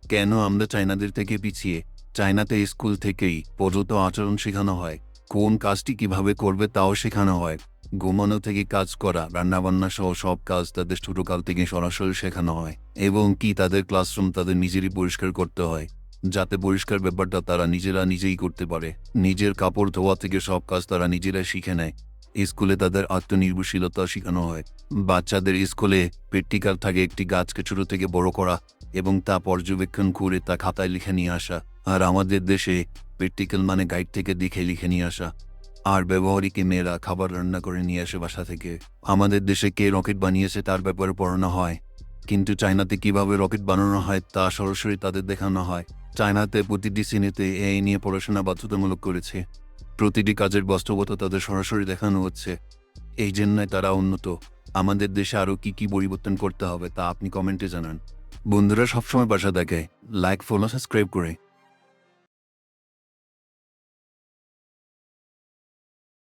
কেন আমরা চায়নাদের থেকে পিছিয়ে? চায়নাতে স্কুল থেকেই পর্যন্ত আচরণ শেখানো হয়, কোন কাজটি কিভাবে করবে তাও শেখানো হয়। ঘুমানো থেকে কাজ করা, রান্নাবান্না সহ সব কাজ তাদের ছোটকাল থেকে সরাসরি শেখানো হয়। এবং কি তাদের ক্লাসরুম তাদের নিজেরই পরিষ্কার করতে হয়, যাতে পরিষ্কার ব্যাপারটা তারা নিজেই করতে পারে। নিজের কাপড় ধোয়া থেকে সব কাজ তারা নিজেরাই শিখে নেয়। স্কুলে তাদের আত্মনির্ভরশীলতা শেখানো হয়। বাচ্চাদের স্কুলে প্র্যাকটিক্যাল থাকে, একটি গাছকে ছোট থেকে বড় করা এবং তা পর্যবেক্ষণ করে তা খাতায় লিখে নিয়ে আসা। আর আমাদের দেশে প্র্যাকটিক্যাল মানে গাইড থেকে দেখে লিখে নিয়ে আসা। আর ব্যবহারিক মেয়েরা খাবার রান্না করে নিয়ে আসে বাসা থেকে। আমাদের দেশে কে রকেট বানিয়েছে তার ব্যাপারে পড়ানো হয়, কিন্তু চায়নাতে কিভাবে রকেট বানানো হয় তা সরাসরি তাদের দেখানো হয়। চায়নাতে প্রতিটি শ্রেণীতে এআই নিয়ে পড়াশোনা বাধ্যতামূলক করেছে। প্রতিটি কাজের বাস্তবতা তাদের সরাসরি দেখানো হচ্ছে। এই জন্যই তারা উন্নত। আমাদের দেশে আরও কি পরিবর্তন করতে হবে তা আপনি কমেন্টে জানান। বন্ধুরা সবসময় বাসা দেখে লাইক, ফলো, সাবস্ক্রাইব করে